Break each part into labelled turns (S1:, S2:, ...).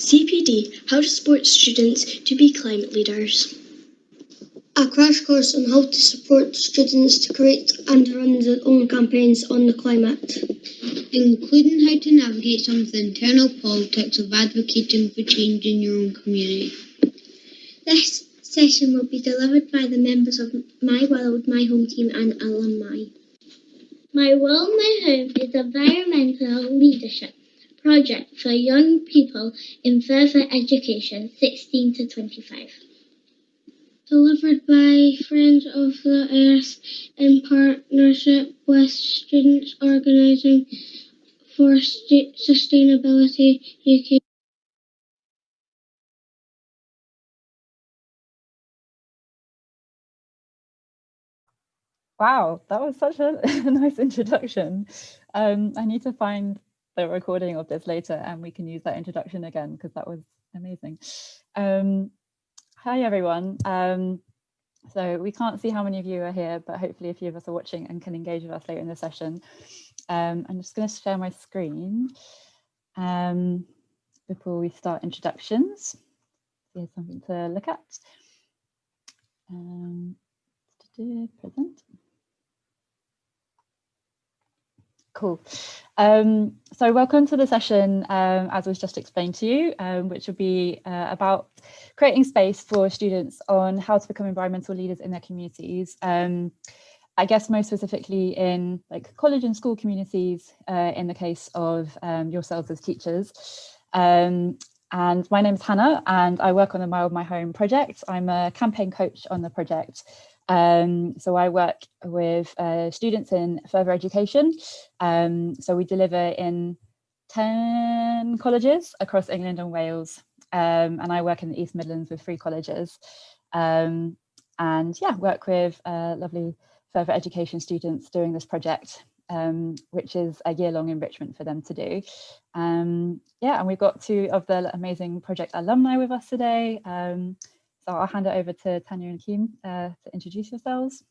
S1: CPD, how to support students to be climate leaders. A crash course on how to support students to create and run their own campaigns on the climate.
S2: Including how to navigate some of the internal politics of advocating for change in your own community.
S3: This session will be delivered by the members of My World, My Home team and alumni. My World, My Home is an environmental leadership project for young people in further education 16 to 25. Delivered by Friends of the Earth in partnership with Students Organising for Sustainability UK.
S4: Wow, that was such a nice introduction. I need to find the recording of this later and we can use that introduction again because that was amazing. Hi everyone. So we can't see how many of you are here, but hopefully a few of us are watching and can engage with us later in the session. I'm just going to share my screen before we start introductions. Here's something to look at. Present. Cool. So welcome to the session, as was just explained to you, which will be about creating space for students on how to become environmental leaders in their communities. I guess most specifically in like college and school communities, in the case of yourselves as teachers. And my name is Hannah and I work on the My World, My Home project. I'm a campaign coach on the project. So I work with students in further education. So we deliver in 10 colleges across England and Wales. And I work in the East Midlands with 3 colleges. And yeah, work with lovely further education students doing this project, which is a year-long enrichment for them to do. Yeah, and we've got 2 of the amazing project alumni with us today. So I'll hand it over to Tanya and Kim to introduce yourselves.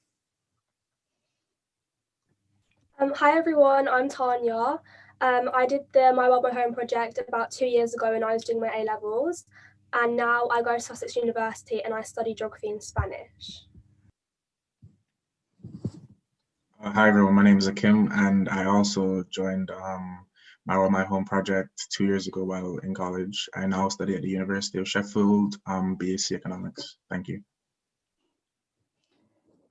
S5: Hi everyone, I'm Tanya. I did the My World, My Home project about 2 years ago when I was doing my A-levels, and now I go to Sussex University and I study geography and Spanish.
S6: Hi everyone, my name is Akim and I also joined My World, My Home project 2 years ago while in college. I now study at the University of Sheffield, BSc Economics. Thank you.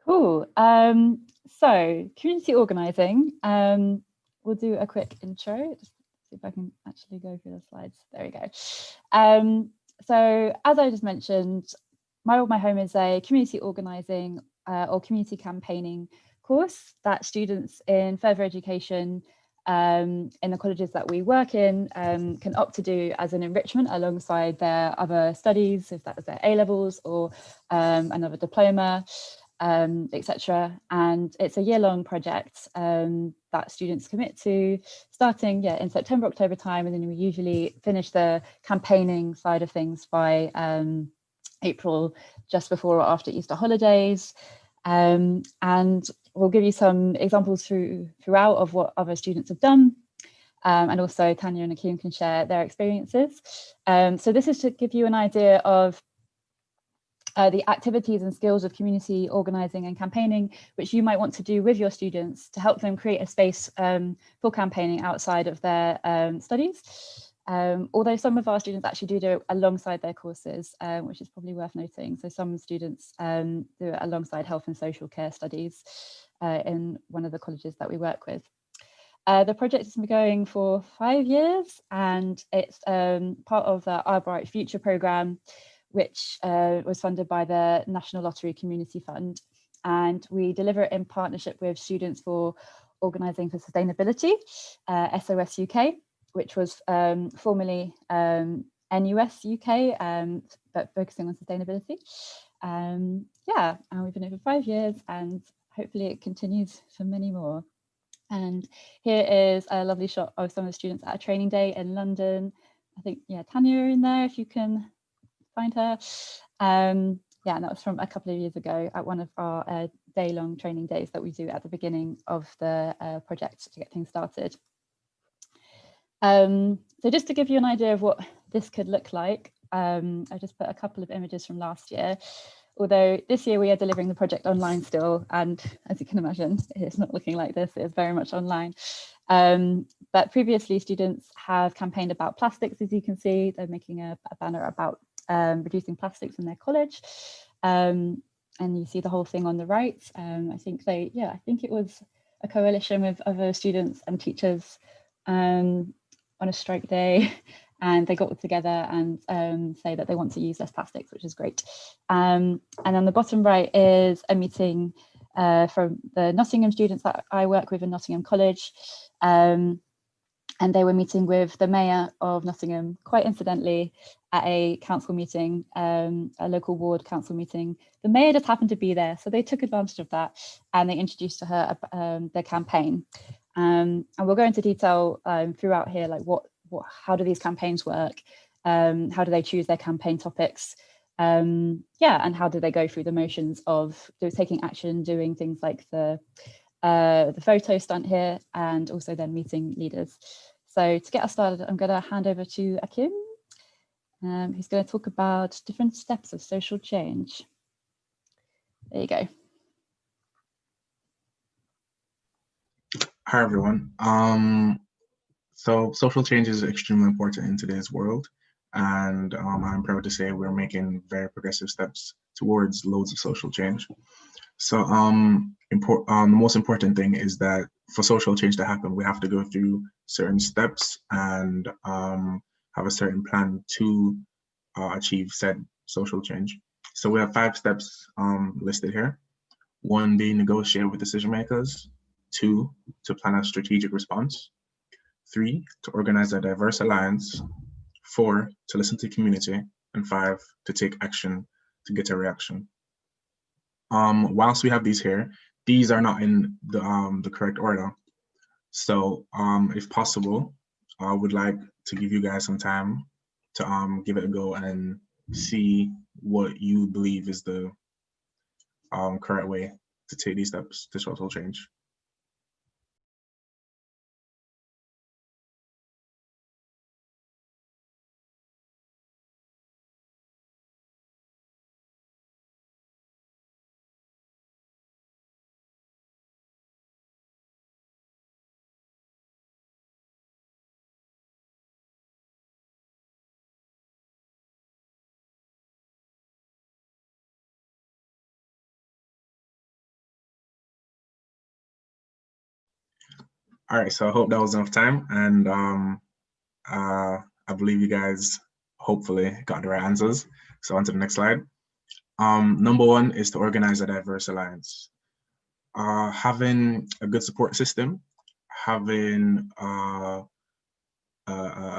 S4: Cool. So community organising, we'll do a quick intro, just see if I can actually go through the slides. There we go. So as I just mentioned, My World, My Home is a community organising or community campaigning course that students in further education in the colleges that we work in can opt to do as an enrichment alongside their other studies, if that was their A-levels or another diploma, etc. And it's a year-long project that students commit to starting in September, October time, and then we usually finish the campaigning side of things by April, just before or after Easter holidays. And we'll give you some examples throughout of what other students have done. And also Tanya and Akim can share their experiences. So this is to give you an idea of the activities and skills of community organising and campaigning, which you might want to do with your students to help them create a space for campaigning outside of their studies. Although some of our students actually do it alongside their courses, which is probably worth noting. So some students do it alongside health and social care studies in one of the colleges that we work with. The project has been going for 5 years and it's part of the Our Bright Future programme, which was funded by the National Lottery Community Fund. And we deliver it in partnership with Students for Organising for Sustainability, SOS UK, which was formerly NUS UK, but focusing on sustainability. Yeah, and we've been here for 5 years and hopefully it continues for many more. And here is a lovely shot of some of the students at a training day in London. I think, yeah, Tanya in there, if you can find her. Yeah, and that was from a couple of years ago at one of our day-long training days that we do at the beginning of the project to get things started. So just to give you an idea of what this could look like. I just put a couple of images from last year, although this year we are delivering the project online still, and as you can imagine, it's not looking like this, it's very much online. But previously students have campaigned about plastics, as you can see. They're making a banner about reducing plastics in their college. And you see the whole thing on the right. I think it was a coalition of other students and teachers on a strike day, and they got together and say that they want to use less plastics, which is great. And on the bottom right is a meeting from the Nottingham students that I work with in Nottingham College. And they were meeting with the mayor of Nottingham, quite incidentally, at a council meeting, a local ward council meeting. The mayor just happened to be there, so they took advantage of that and they introduced to her their campaign. And we'll go into detail throughout here, like how do these campaigns work? How do they choose their campaign topics? And how do they go through the motions of taking action, doing things like the photo stunt here, and also then meeting leaders. So to get us started, I'm going to hand over to Akim, who's going to talk about different steps of social change. There you go.
S6: Hi, everyone. So social change is extremely important in today's world. And I'm proud to say we're making very progressive steps towards loads of social change. So the most important thing is that for social change to happen, we have to go through certain steps and have a certain plan to achieve said social change. So we have 5 steps listed here. 1 being negotiate with decision makers. 2, to plan a strategic response. 3, to organize a diverse alliance. 4, to listen to community. And 5, to take action to get a reaction. Whilst we have these here, these are not in the correct order. So if possible, I would like to give you guys some time to give it a go and see what you believe is the correct way to take these steps to social change. All right, so I hope that was enough time, and I believe you guys hopefully got the right answers. So on to the next slide. Number 1 is to organize a diverse alliance. Having a good support system, having a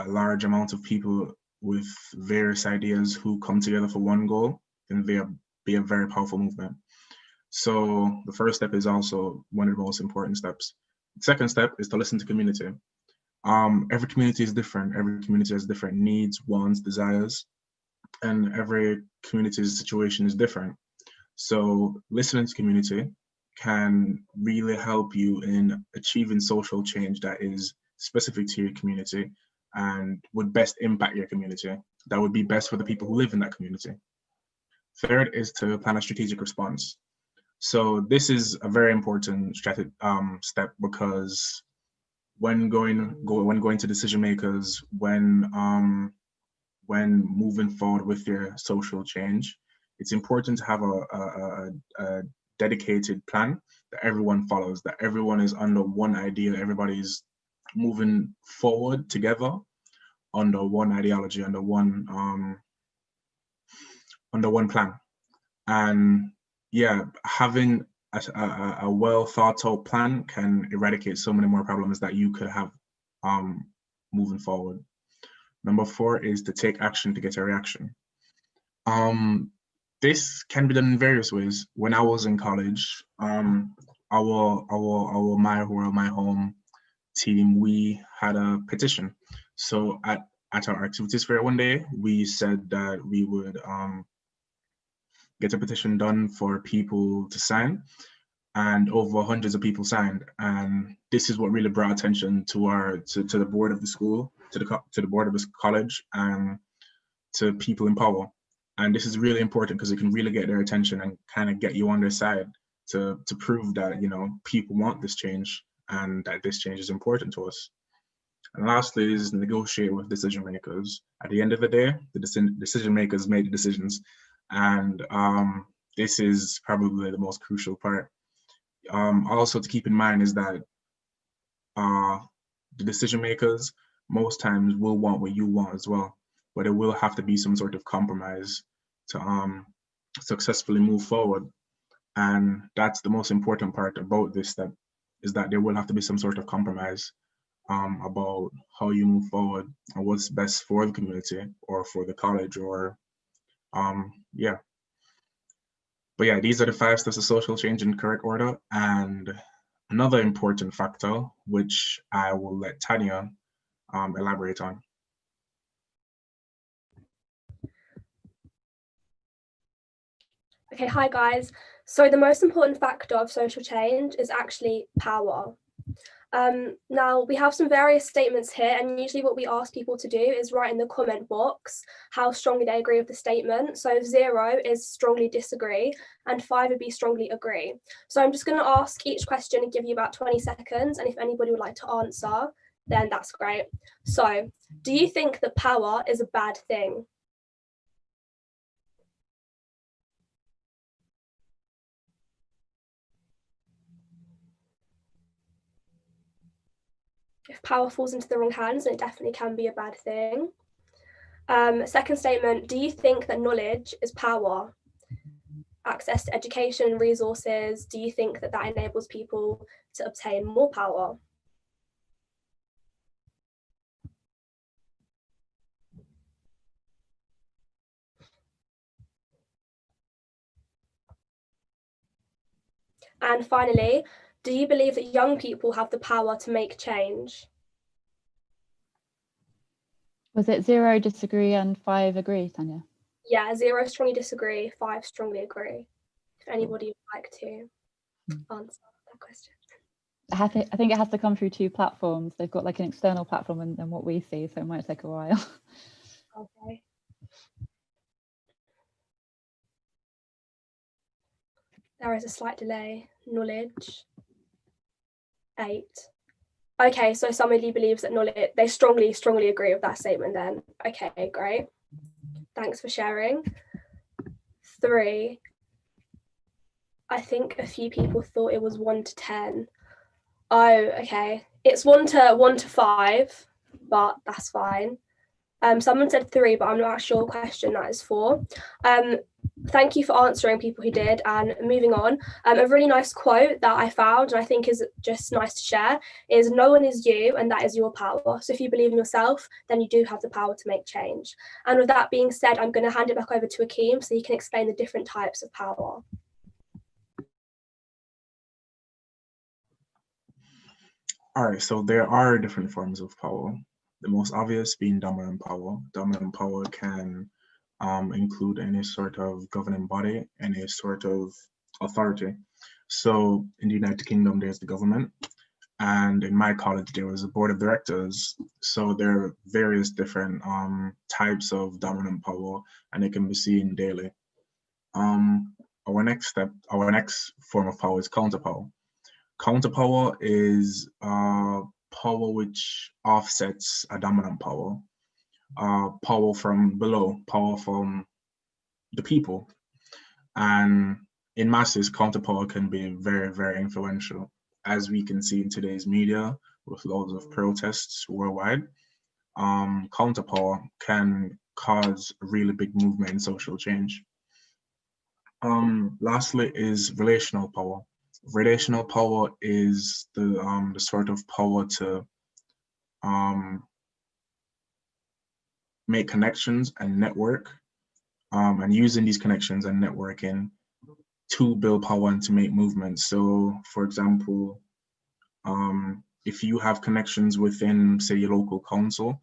S6: large amount of people with various ideas who come together for one goal can be a very powerful movement. So the first step is also one of the most important steps. The second step is to listen to community. Every community is different. Every community has different needs, wants, desires, and every community's situation is different. So listening to community can really help you in achieving social change that is specific to your community and would best impact your community. That would be best for the people who live in that community. Third is to plan a strategic response. So this is a very important step, because when going to decision makers, when moving forward with your social change, it's important to have a dedicated plan that everyone follows, that everyone is under one idea, everybody's moving forward together under one ideology, under one plan. And yeah, having a well thought out plan can eradicate so many more problems that you could have moving forward. Number 4 is to take action to get a reaction. This can be done in various ways. When I was in college, our My World, My Home team, we had a petition. So at our activities fair one day, we said that we would get a petition done for people to sign, and over hundreds of people signed. And this is what really brought attention to the board of the school to the board of this college and to people in power. And this is really important because it can really get their attention and kind of get you on their side to prove that, you know, people want this change and that this change is important to us. And lastly is negotiate with decision makers. At the end of the day, the decision makers make the decisions. And this is probably the most crucial part. Also to keep in mind is that the decision makers most times will want what you want as well, but there will have to be some sort of compromise to successfully move forward. And that's the most important part about this step, is that there will have to be some sort of compromise about how you move forward and what's best for the community or for the college or yeah. But yeah, these are the 5 steps of social change in correct order. And another important factor, which I will let Tanya elaborate on.
S5: Okay, hi guys. So the most important factor of social change is actually power. Now we have some various statements here, and usually what we ask people to do is write in the comment box how strongly they agree with the statement. So 0 is strongly disagree and 5 would be strongly agree. So I'm just going to ask each question and give you about 20 seconds, and if anybody would like to answer, then that's great. So, do you think that power is a bad thing? If power falls into the wrong hands, then it definitely can be a bad thing. Second statement, do you think that knowledge is power? Access to education and resources, do you think that that enables people to obtain more power? And finally, do you believe that young people have the power to make change?
S4: Was it 0 disagree and 5 agree, Tanya?
S5: Yeah, 0 strongly disagree, 5 strongly agree. If anybody would like to answer that question.
S4: I think it has to come through 2 platforms. They've got like an external platform and what we see, so it might take a while.
S5: Okay. There is a slight delay. Knowledge, 8. Okay, so somebody believes that knowledge, they strongly agree with that statement then. Okay, great. Thanks for sharing. 3. I think a few people thought it was 1 to 10. Oh, okay. It's 1 to 5, but that's fine. Someone said 3, but I'm not sure what question that is for. Thank you for answering, people who did. And moving on, a really nice quote that I found and I think is just nice to share is, no one is you and that is your power. So if you believe in yourself, then you do have the power to make change. And with that being said, I'm going to hand it back over to Akeem so he can explain the different types of power.
S6: All right, so there are different forms of power. The most obvious being dominant power. Dominant power can include any sort of governing body, any sort of authority. So in the United Kingdom, there's the government. And in my college, there was a board of directors. So there are various different types of dominant power, and it can be seen daily. Our next form of power is counterpower. Counterpower is power which offsets a dominant power. Power from below, power from the people. And in masses, counterpower can be very, very influential, as we can see in today's media with loads of protests worldwide. Counterpower can cause a really big movement in social change. Lastly is relational power. Relational power is the sort of power to make connections and network, and using these connections and networking to build power and to make movements. So, for example, if you have connections within, say, your local council,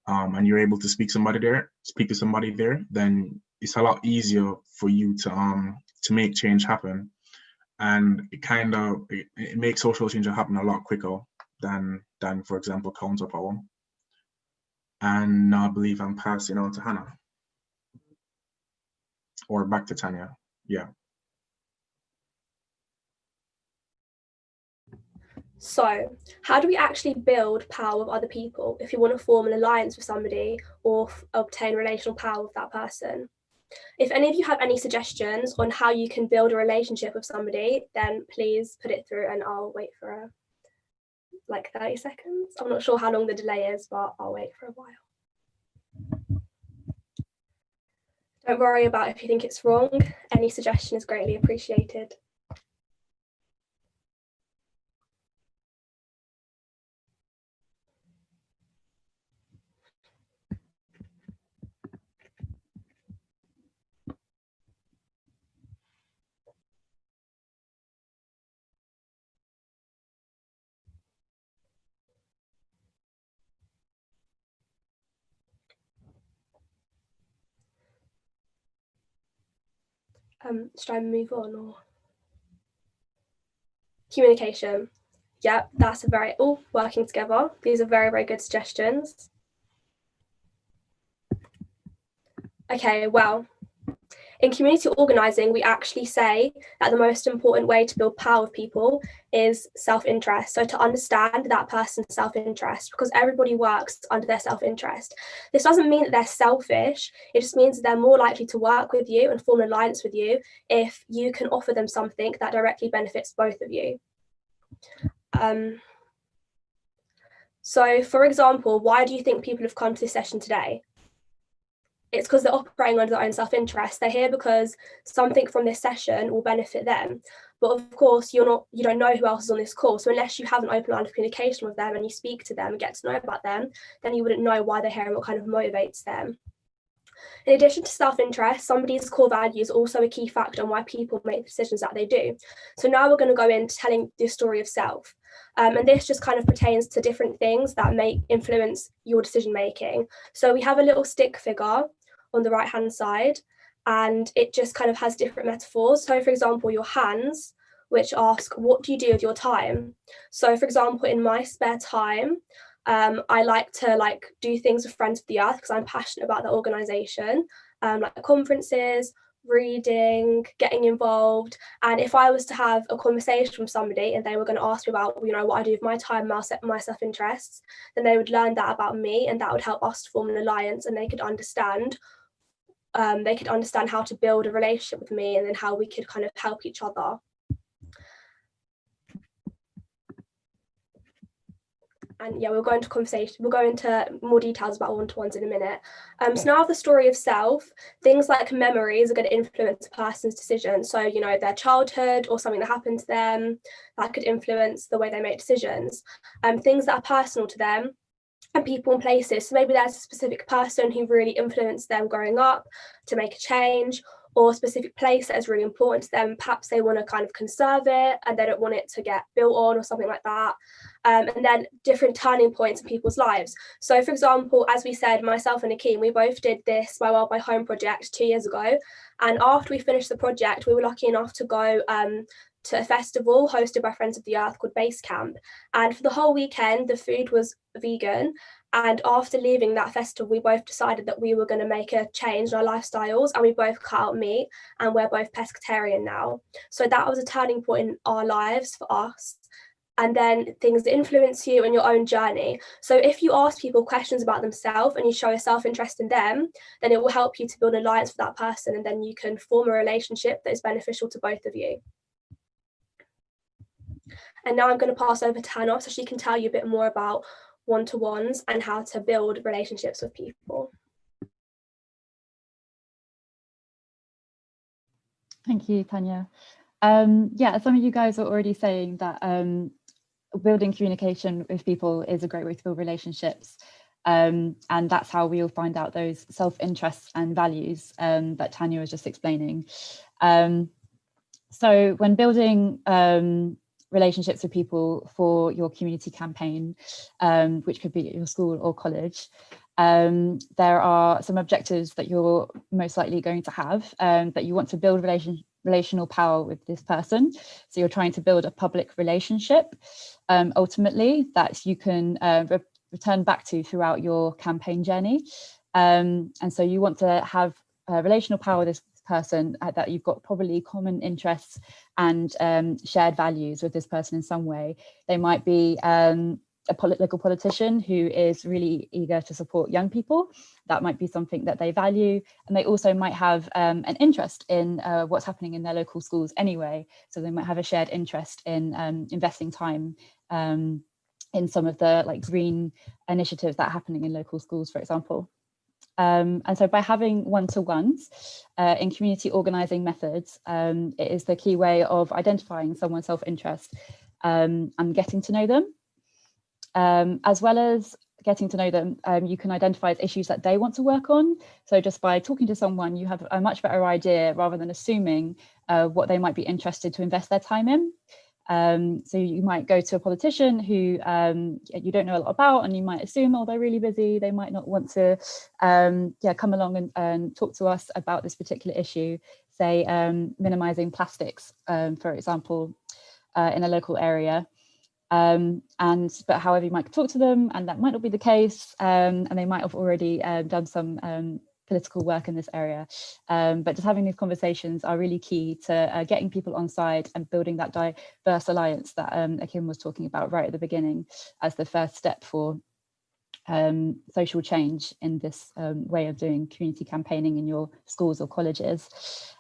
S6: and you're able to speak to somebody there, then it's a lot easier for you to make change happen, and it makes social change happen a lot quicker than for example, counterpower. And now I believe I'm passing on to Hannah. Or back to Tanya. Yeah.
S5: So, how do we actually build power with other people if you want to form an alliance with somebody or obtain relational power with that person? If any of you have any suggestions on how you can build a relationship with somebody, then please put it through and I'll wait for like 30 seconds. I'm not sure how long the delay is, but I'll wait for a while. Don't worry about if you think it's wrong. Any suggestion is greatly appreciated. Should I move on or? Communication. Yep, that's a very, working together. These are very, very good suggestions. Okay, well, in community organising, we actually say that the most important way to build power with people is self-interest. So to understand that person's self-interest, because everybody works under their self-interest. This doesn't mean that they're selfish. It just means that they're more likely to work with you and form an alliance with you if you can offer them something that directly benefits both of you. So for example, why do you think people have come to this session today? It's because they're operating under their own self-interest. They're here because something from this session will benefit them. But of course, you don't know who else is on this call. So unless you have an open line of communication with them and you speak to them and get to know about them, then you wouldn't know why they're here and what kind of motivates them. In addition to self-interest, somebody's core values are also a key factor on why people make the decisions that they do. So now we're going to go into telling the story of self. And this just kind of pertains to different things that may influence your decision making. So we have a little stick figure on the right hand side, and it just kind of has different metaphors. So for example, your hands, which ask, what do you do with your time? So for example, in my spare time, I like to do things with Friends of the Earth because I'm passionate about the organisation, like conferences, reading, getting involved. And if I was to have a conversation with somebody and they were going to ask me about, what I do with my time, my self-interests, then they would learn that about me, and that would help us to form an alliance, and they could understand how to build a relationship with me, and then how we could kind of help each other. And yeah, we'll go into more details about one-to-ones in a minute. So now the story of self, things like memories are going to influence a person's decision. So, their childhood or something that happened to them, that could influence the way they make decisions. Things that are personal to them, and people and places. So maybe there's a specific person who really influenced them growing up to make a change, or a specific place that is really important to them. Perhaps they want to kind of conserve it and they don't want it to get built on or something like that. And then different turning points in people's lives. So for example, as we said, myself and Akeem, we both did this My World, My Home project 2 years ago. And after we finished the project, we were lucky enough to go to a festival hosted by Friends of the Earth called Base Camp. And for the whole weekend, the food was vegan. And after leaving that festival, we both decided that we were going to make a change in our lifestyles, and we both cut out meat, and we're both pescatarian now. So that was a turning point in our lives for us. And then things that influence you and your own journey. So if you ask people questions about themselves and you show a self-interest in them, then it will help you to build an alliance with that person, and then you can form a relationship that is beneficial to both of you. And now I'm going to pass over to Hannah so she can tell you a bit more about one-to-ones and how to build relationships with people.
S4: Thank you, Tanya. Yeah, some of you guys are already saying that building communication with people is a great way to build relationships. And that's how we'll find out those self-interests and values that Tanya was just explaining. So when building relationships with people for your community campaign, which could be at your school or college, there are some objectives that you're most likely going to have, that you want to build relational power with this person. So you're trying to build a public relationship, ultimately, that you can return back to throughout your campaign journey. And so you want to have relational power with this person, that you've got probably common interests and shared values with this person in some way. They might be a political politician who is really eager to support young people. That might be something that they value, and they also might have an interest in what's happening in their local schools anyway. So they might have a shared interest in investing time in some of the like green initiatives that are happening in local schools, for example. And so by having one-to-ones in community organising methods, it is the key way of identifying someone's self-interest and getting to know them. As well as getting to know them, you can identify issues that they want to work on. So just by talking to someone, you have a much better idea rather than assuming what they might be interested to invest their time in. So you might go to a politician who you don't know a lot about, and you might assume, oh, they're really busy, they might not want to come along and talk to us about this particular issue, say minimizing plastics, for example, in a local area. But however, you might talk to them and that might not be the case, and they might have already done some political work in this area. But just having these conversations are really key to getting people on side and building that diverse alliance that Akim was talking about right at the beginning as the first step for social change in this way of doing community campaigning in your schools or colleges.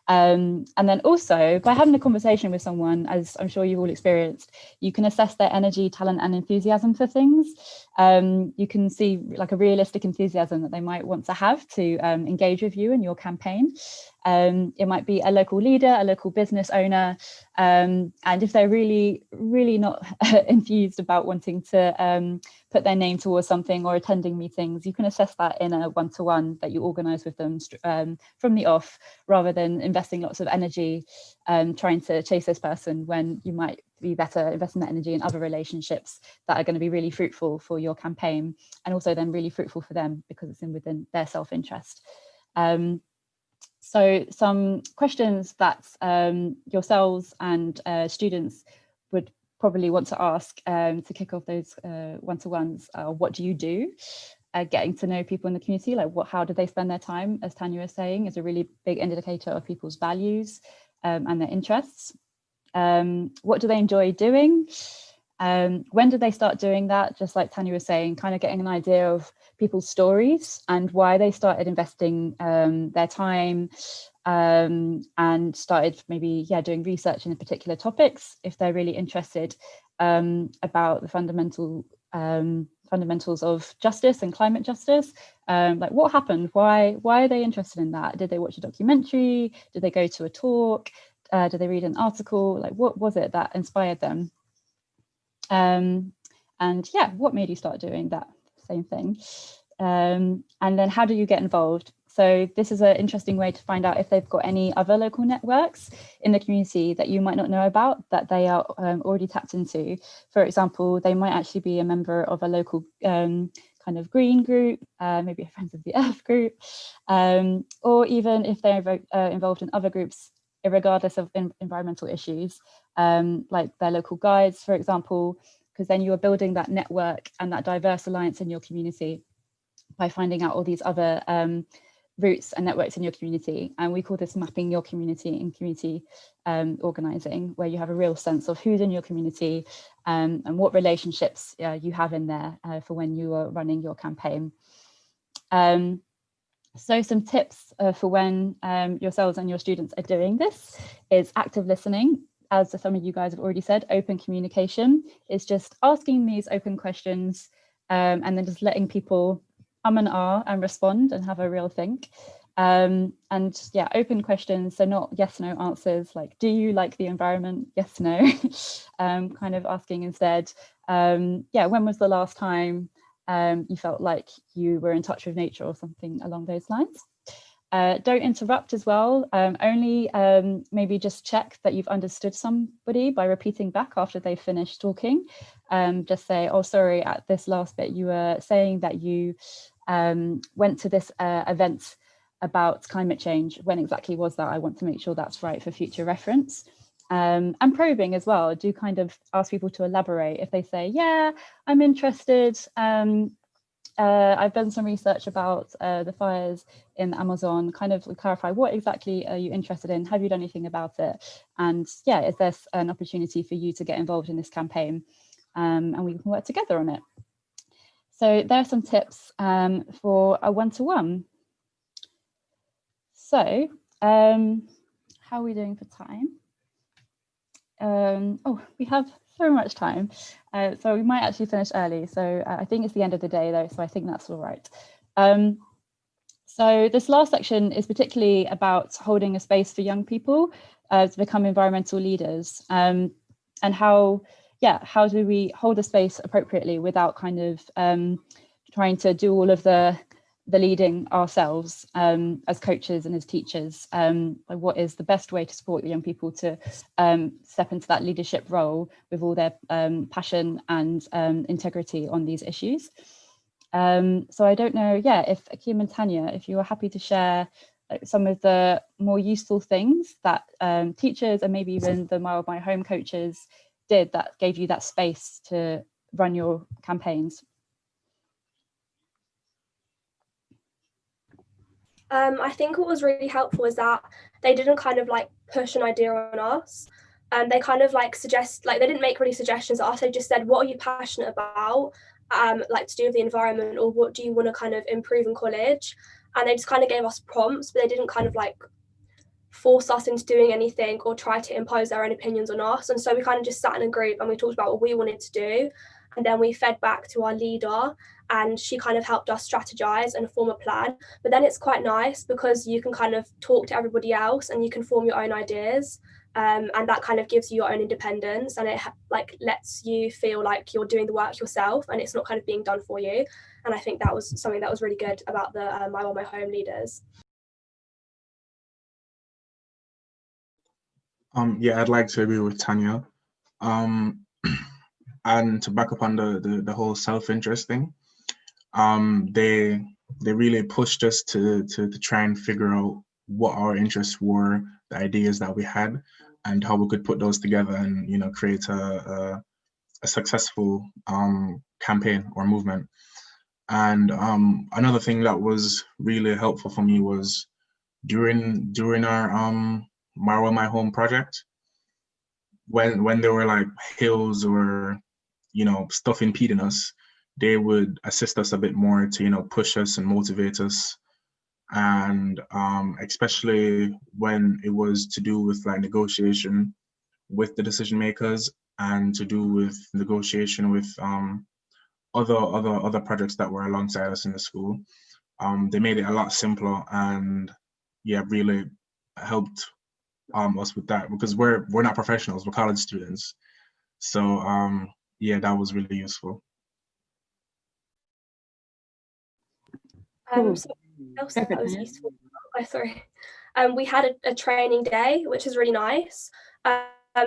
S4: And then also by having a conversation with someone, as I'm sure you've all experienced, you can assess their energy, talent and enthusiasm for things. You can see like a realistic enthusiasm that they might want to have to engage with you in your campaign. It might be a local leader, a local business owner, and if they're really, really not enthused about wanting to put their name towards something or attending meetings, you can assess that in a one-to-one that you organise with them from the off, rather than investing lots of energy trying to chase this person, when you might be better investing that energy in other relationships that are going to be really fruitful for your campaign, and also then really fruitful for them because it's within their self-interest. So some questions that yourselves and students would probably want to ask to kick off those one-to-ones are, what do you do? Getting to know people in the community, like how do they spend their time, as Tanya was saying, is a really big indicator of people's values and their interests. What do they enjoy doing? When did they start doing that? Just like Tanya was saying, kind of getting an idea of people's stories and why they started investing their time and started maybe doing research in particular topics, if they're really interested about the fundamentals of justice and climate justice. Like what happened? Why are they interested in that? Did they watch a documentary? Did they go to a talk? Did they read an article? Like what was it that inspired them? And what made you start doing that same thing? And then how do you get involved? So this is an interesting way to find out if they've got any other local networks in the community that you might not know about, that they are already tapped into. For example, they might actually be a member of a local kind of green group, maybe a Friends of the Earth group, or even if they're involved in other groups, regardless of environmental issues, like their local guides, for example, because then you are building that network and that diverse alliance in your community by finding out all these other routes and networks in your community. And we call this mapping your community in community organising, where you have a real sense of who's in your community and what relationships you have in there for when you are running your campaign. So some tips for when yourselves and your students are doing this is active listening. As some of you guys have already said, open communication is just asking these open questions and then just letting people and ah and respond and have a real think. And open questions, so not yes no answers, like do you like the environment, yes no. Kind of asking instead, when was the last time you felt like you were in touch with nature, or something along those lines. Don't interrupt as well. Only maybe just check that you've understood somebody by repeating back after they've finished talking. Just say, oh, sorry, at this last bit, you were saying that you went to this event about climate change. When exactly was that? I want to make sure that's right for future reference. And probing as well. Do kind of ask people to elaborate. If they say, yeah, I'm interested, I've done some research about the fires in the Amazon, kind of clarify what exactly are you interested in? Have you done anything about it? And yeah, is there an opportunity for you to get involved in this campaign? And we can work together on it. So there are some tips for a one-to-one. So how are we doing for time? Oh, we have so much time. So we might actually finish early. So I think it's the end of the day though, so I think that's all right. So this last section is particularly about holding a space for young people to become environmental leaders, and how do we hold a space appropriately without kind of trying to do all of the leading ourselves as coaches and as teachers. What is the best way to support young people to step into that leadership role with all their passion and integrity on these issues? So I don't know, if Akeem and Tanya, if you are happy to share some of the more useful things that teachers and maybe even the My World My Home coaches did that gave you that space to run your campaigns.
S5: I think what was really helpful is that they didn't kind of like push an idea on us. They kind of like they didn't make really suggestions to us. They just said, what are you passionate about? Like to do with the environment, or what do you want to kind of improve in college? And they just kind of gave us prompts, but they didn't kind of like force us into doing anything or try to impose their own opinions on us. And so we kind of just sat in a group and we talked about what we wanted to do. And then we fed back to our leader, and she kind of helped us strategize and form a plan. But then it's quite nice because you can kind of talk to everybody else and you can form your own ideas. And that kind of gives you your own independence, and it like lets you feel like you're doing the work yourself and it's not kind of being done for you. And I think that was something that was really good about the My World My Home leaders.
S6: Yeah, I'd like to agree with Tanya. And to back up on the whole self-interest thing, they really pushed us to try and figure out what our interests were, the ideas that we had, and how we could put those together and create a successful campaign or movement. And another thing that was really helpful for me was during our My World My Home project, when there were like hills or stuff impeding us, they would assist us a bit more to push us and motivate us. And especially when it was to do with like negotiation with the decision makers and to do with negotiation with other projects that were alongside us in the school, they made it a lot simpler, and really helped us with that, because we're not professionals, we're college students. So that was really useful.
S5: Something else that was useful. Sorry. We had a training day, which is really nice.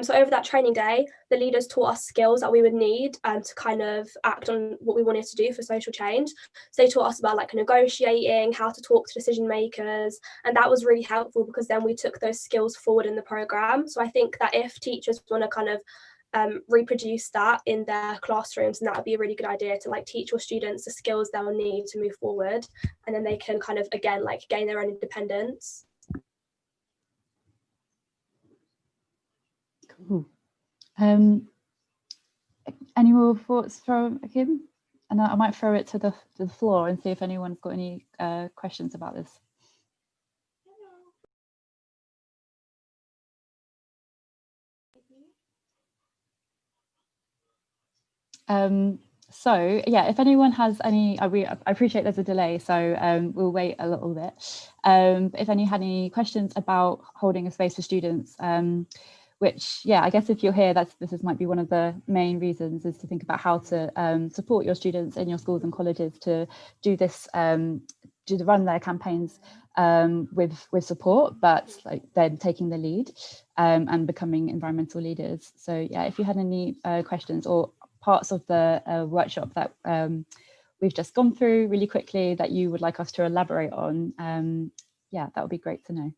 S5: So over that training day, the leaders taught us skills that we would need to kind of act on what we wanted to do for social change. So they taught us about like negotiating, how to talk to decision makers, and that was really helpful because then we took those skills forward in the program. So I think that if teachers want to kind of reproduce that in their classrooms, and that would be a really good idea to like teach your students the skills they'll need to move forward, and then they can kind of again like gain their own independence.
S4: Cool. Any more thoughts from Akeem? And I might throw it to the floor and see if anyone's got any questions about this. So yeah, if anyone has any, I appreciate there's a delay, so we'll wait a little bit. But if any had any questions about holding a space for students, which I guess if you're here, this might be one of the main reasons, is to think about how to support your students in your schools and colleges to do this, to run their campaigns with support, but like then taking the lead and becoming environmental leaders. So yeah, if you had any questions or parts of the workshop that we've just gone through really quickly that you would like us to elaborate on, that would be great to know.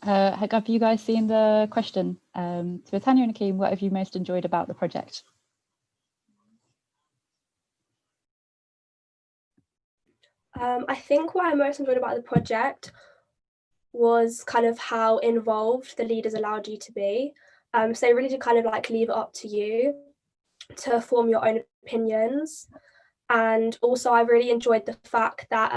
S4: Have you guys seen the question? To Tanya and Akeem, what have you most enjoyed about the project?
S5: I think what I most enjoyed about the project was kind of how involved the leaders allowed you to be. So they really did kind of like leave it up to you to form your own opinions. And also I really enjoyed the fact that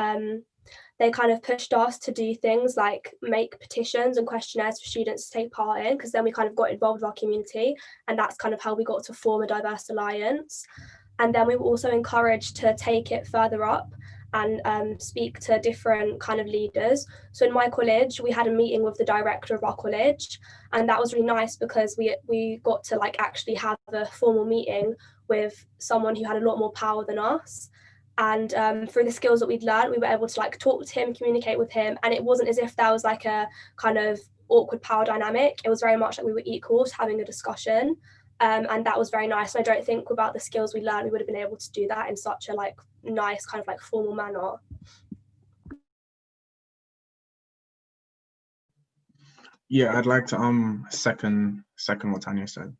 S5: they kind of pushed us to do things like make petitions and questionnaires for students to take part in, because then we kind of got involved with our community, and that's kind of how we got to form a diverse alliance. And then we were also encouraged to take it further up and speak to different kind of leaders. So in my college, we had a meeting with the director of our college, and that was really nice because we got to like actually have a formal meeting with someone who had a lot more power than us. And through the skills that we'd learned, we were able to like talk to him, communicate with him, and it wasn't as if there was like a kind of awkward power dynamic. It was very much like we were equals having a discussion. And that was very nice. And I don't think without the skills we learned, we would have been able to do that in such a like nice kind of like formal manner.
S6: Yeah, I'd like to second what Tanya said.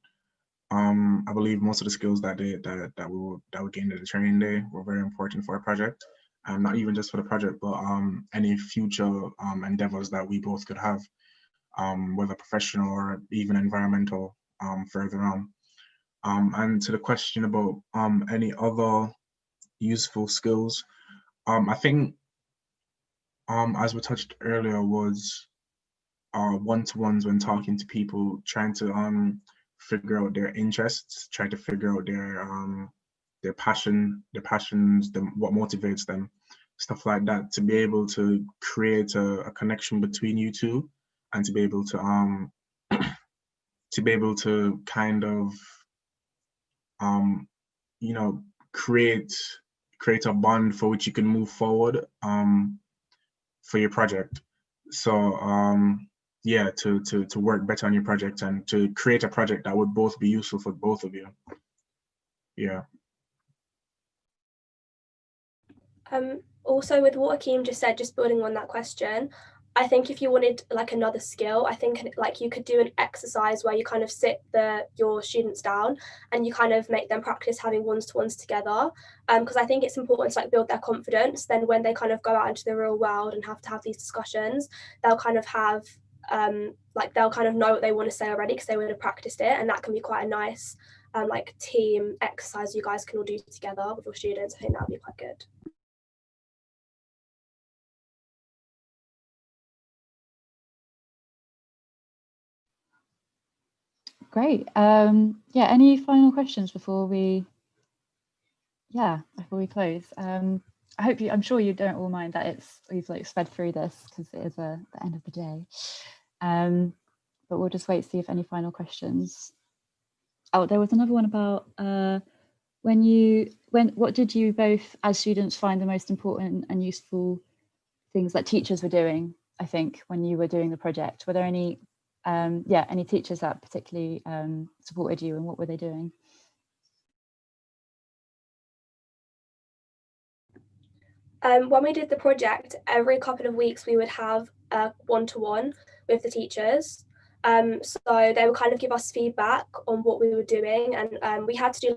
S6: I believe most of the skills that we gained at the training day were very important for our project, and not even just for the project, but any future endeavors that we both could have, whether professional or even environmental, further on. And to the question about any other useful skills, I think as we touched earlier was one-to-ones when talking to people, trying to figure out their interests, try to figure out their passions, what motivates them, stuff like that, to be able to create a connection between you two, and to be able to kind of you know, create a bond for which you can move forward for your project. So yeah, to work better on your project and to create a project that would both be useful for both of you. Yeah.
S5: Also with what Akeem just said, just building on that question, I think if you wanted like another skill, I think like you could do an exercise where you kind of sit your students down and you kind of make them practice having one-to-ones together, because I think it's important to like build their confidence. Then when they kind of go out into the real world and have to have these discussions, they'll kind of have like they'll kind of know what they want to say already because they would have practiced it, and that can be quite a nice like team exercise you guys can all do together with your students. I think that would be quite good.
S4: Great. Yeah, any final questions before we close? I'm sure you don't all mind that we've like sped through this because it is the end of the day. But we'll just wait to see if any final questions. Oh, there was another one about what did you both as students find the most important and useful things that teachers were doing, I think, when you were doing the project? Were there any any teachers that particularly supported you, and what were they doing?
S5: When we did the project, every couple of weeks we would have a one-to-one with the teachers. So they would kind of give us feedback on what we were doing, and we had to do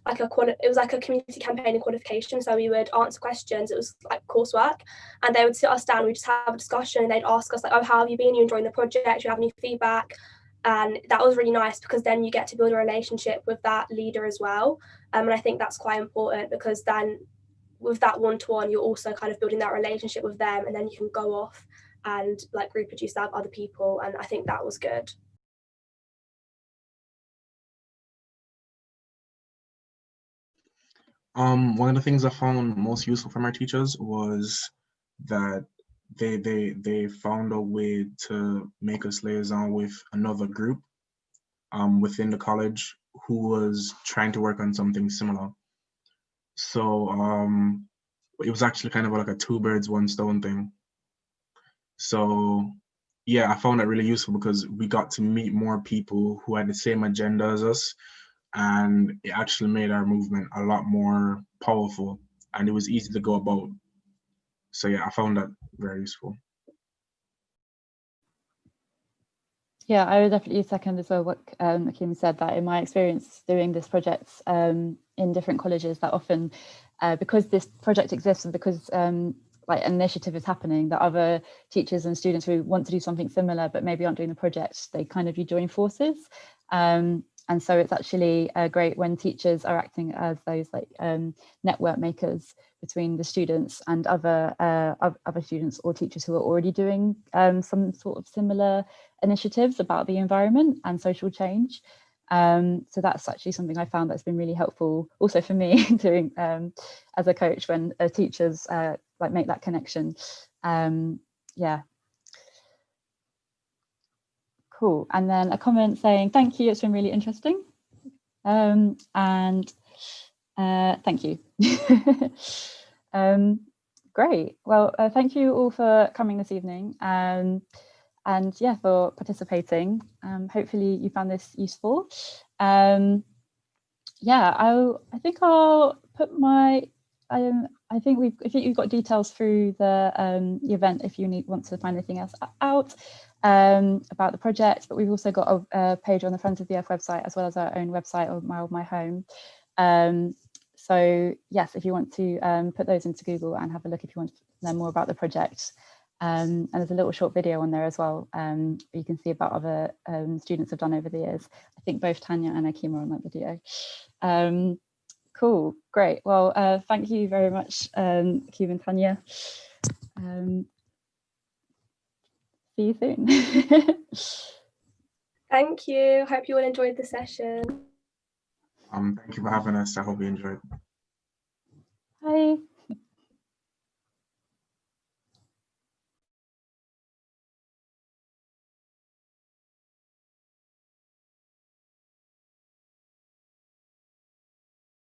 S5: it was like a community campaigning qualification. So we would answer questions. It was like coursework, and they would sit us down. We just have a discussion, and they'd ask us like, "Oh, how have you been? You enjoying the project? Do you have any feedback?" And that was really nice because then you get to build a relationship with that leader as well. And I think that's quite important because then with that one-to-one, you're also kind of building that relationship with them, and then you can go off and like reproduce that with other people. And I think that was good.
S6: One of the things I found most useful from our teachers was that they found a way to make us liaison with another group within the college who was trying to work on something similar. So it was actually kind of like a two birds, one stone thing. So yeah, I found that really useful because we got to meet more people who had the same agenda as us, and it actually made our movement a lot more powerful, and it was easy to go about. So yeah, I found that very useful.
S4: Yeah, I would definitely second as well what Akim said, that in my experience doing this project in different colleges, that often because this project exists and because like an initiative is happening, that other teachers and students who want to do something similar but maybe aren't doing the project, they kind of you join forces. And so it's actually great when teachers are acting as those like network makers between the students and other students or teachers who are already doing some sort of similar initiatives about the environment and social change. So that's actually something I found that's been really helpful also for me doing as a coach, when teachers like make that connection. Yeah. Cool. And then a comment saying, thank you, it's been really interesting. And thank you. Great. Well, thank you all for coming this evening. And yeah, for participating. Hopefully you found this useful. Yeah, I think I'll put my, I think you've got details through the event if you want to find anything else out about the project, but we've also got a page on the Friends of the Earth website, as well as our own website of My Old My Home. So yes, if you want to put those into Google and have a look if you want to learn more about the project. And there's a little short video on there as well. You can see about other students have done over the years. I think both Tanya and Akim are on that video. Cool, great. Well, thank you very much, Akim and Tanya. See you soon.
S5: Thank you. Hope you all enjoyed the session.
S6: Thank you for having us. I hope you enjoyed.
S4: Bye.